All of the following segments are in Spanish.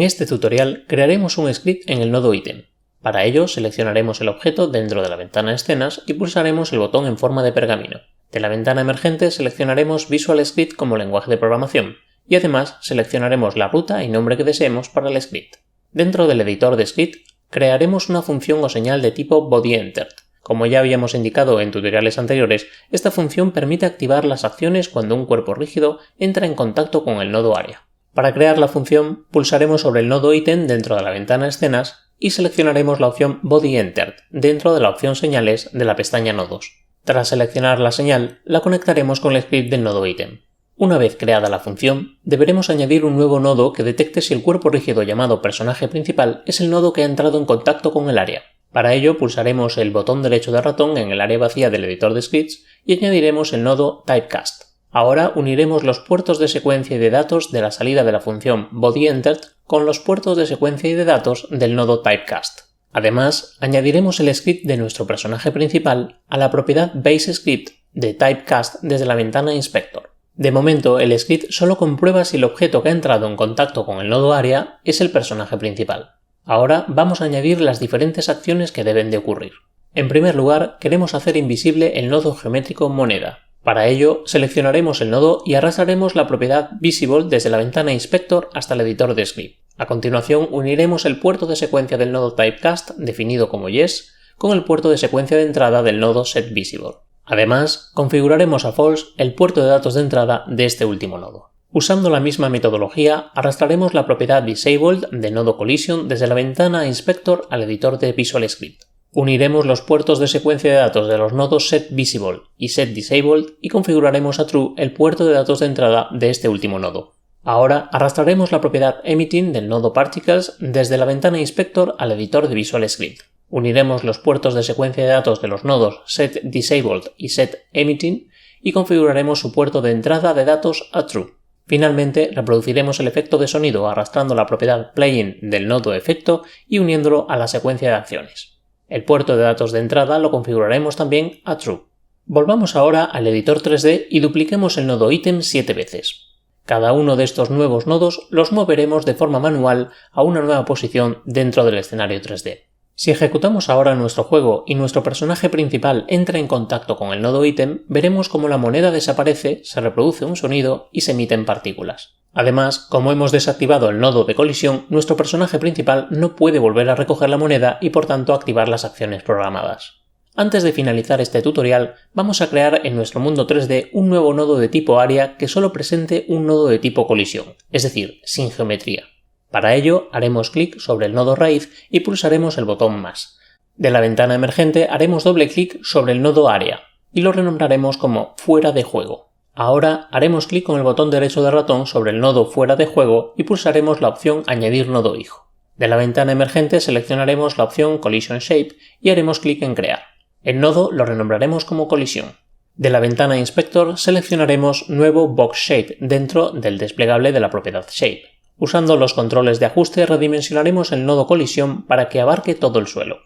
En este tutorial crearemos un script en el nodo ítem. Para ello seleccionaremos el objeto dentro de la ventana Escenas y pulsaremos el botón en forma de pergamino. De la ventana emergente seleccionaremos Visual Script como lenguaje de programación y además seleccionaremos la ruta y nombre que deseemos para el script. Dentro del editor de script crearemos una función o señal de tipo bodyEntered. Como ya habíamos indicado en tutoriales anteriores, esta función permite activar las acciones cuando un cuerpo rígido entra en contacto con el nodo área. Para crear la función, pulsaremos sobre el nodo ítem dentro de la ventana Escenas y seleccionaremos la opción bodyEntered dentro de la opción Señales de la pestaña Nodos. Tras seleccionar la señal, la conectaremos con el script del nodo ítem. Una vez creada la función, deberemos añadir un nuevo nodo que detecte si el cuerpo rígido llamado personaje principal es el nodo que ha entrado en contacto con el área. Para ello pulsaremos el botón derecho del ratón en el área vacía del editor de scripts y añadiremos el nodo Typecast. Ahora uniremos los puertos de secuencia y de datos de la salida de la función bodyEntered con los puertos de secuencia y de datos del nodo Typecast. Además, añadiremos el script de nuestro personaje principal a la propiedad BaseScript de Typecast desde la ventana Inspector. De momento, el script solo comprueba si el objeto que ha entrado en contacto con el nodo área es el personaje principal. Ahora vamos a añadir las diferentes acciones que deben de ocurrir. En primer lugar, queremos hacer invisible el nodo geométrico moneda. Para ello, seleccionaremos el nodo y arrastraremos la propiedad Visible desde la ventana Inspector hasta el editor de script. A continuación, uniremos el puerto de secuencia del nodo Typecast, definido como Yes, con el puerto de secuencia de entrada del nodo SetVisible. Además, configuraremos a False el puerto de datos de entrada de este último nodo. Usando la misma metodología, arrastraremos la propiedad Disabled de nodo Collision desde la ventana Inspector al editor de Visual Script. Uniremos los puertos de secuencia de datos de los nodos SetVisible y SetDisabled y configuraremos a True el puerto de datos de entrada de este último nodo. Ahora arrastraremos la propiedad Emitting del nodo Particles desde la ventana Inspector al editor de Visual Script. Uniremos los puertos de secuencia de datos de los nodos SetDisabled y SetEmitting y configuraremos su puerto de entrada de datos a True. Finalmente, reproduciremos el efecto de sonido arrastrando la propiedad Playing del nodo Efecto y uniéndolo a la secuencia de acciones. El puerto de datos de entrada lo configuraremos también a True. Volvamos ahora al editor 3D y dupliquemos el nodo ítem 7 veces. Cada uno de estos nuevos nodos los moveremos de forma manual a una nueva posición dentro del escenario 3D. Si ejecutamos ahora nuestro juego y nuestro personaje principal entra en contacto con el nodo ítem, veremos cómo la moneda desaparece, se reproduce un sonido y se emiten partículas. Además, como hemos desactivado el nodo de colisión, nuestro personaje principal no puede volver a recoger la moneda y por tanto activar las acciones programadas. Antes de finalizar este tutorial, vamos a crear en nuestro mundo 3D un nuevo nodo de tipo área que solo presente un nodo de tipo colisión, es decir, sin geometría. Para ello, haremos clic sobre el nodo raíz y pulsaremos el botón más. De la ventana emergente haremos doble clic sobre el nodo área y lo renombraremos como fuera de juego. Ahora haremos clic con el botón derecho del ratón sobre el nodo fuera de juego y pulsaremos la opción Añadir nodo hijo. De la ventana emergente seleccionaremos la opción Collision Shape y haremos clic en Crear. El nodo lo renombraremos como colisión. De la ventana Inspector seleccionaremos Nuevo Box Shape dentro del desplegable de la propiedad Shape. Usando los controles de ajuste redimensionaremos el nodo colisión para que abarque todo el suelo.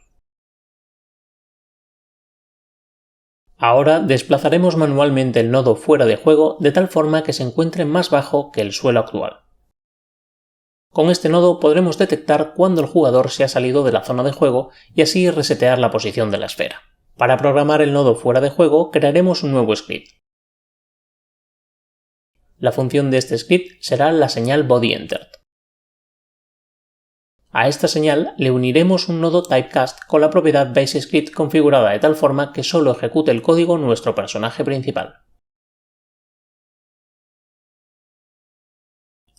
Ahora desplazaremos manualmente el nodo fuera de juego de tal forma que se encuentre más bajo que el suelo actual. Con este nodo podremos detectar cuándo el jugador se ha salido de la zona de juego y así resetear la posición de la esfera. Para programar el nodo fuera de juego crearemos un nuevo script. La función de este script será la señal bodyEntered. A esta señal le uniremos un nodo Typecast con la propiedad BaseScript configurada de tal forma que solo ejecute el código nuestro personaje principal.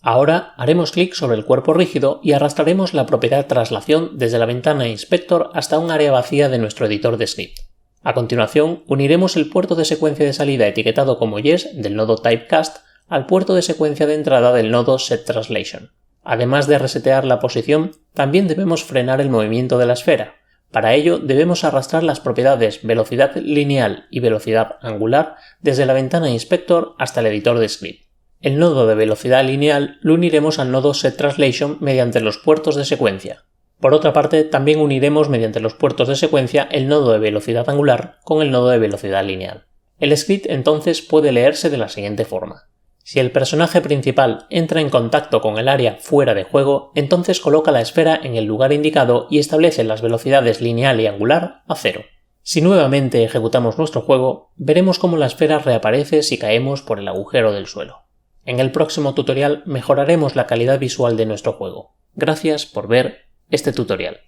Ahora haremos clic sobre el cuerpo rígido y arrastraremos la propiedad Traslación desde la ventana Inspector hasta un área vacía de nuestro editor de script. A continuación, uniremos el puerto de secuencia de salida etiquetado como Yes del nodo Typecast al puerto de secuencia de entrada del nodo SetTranslation. Además de resetear la posición, también debemos frenar el movimiento de la esfera. Para ello debemos arrastrar las propiedades velocidad lineal y velocidad angular desde la ventana Inspector hasta el editor de script. El nodo de velocidad lineal lo uniremos al nodo SetTranslation mediante los puertos de secuencia. Por otra parte, también uniremos mediante los puertos de secuencia el nodo de velocidad angular con el nodo de velocidad lineal. El script entonces puede leerse de la siguiente forma. Si el personaje principal entra en contacto con el área fuera de juego, entonces coloca la esfera en el lugar indicado y establece las velocidades lineal y angular a 0. Si nuevamente ejecutamos nuestro juego, veremos cómo la esfera reaparece si caemos por el agujero del suelo. En el próximo tutorial mejoraremos la calidad visual de nuestro juego. Gracias por ver este tutorial.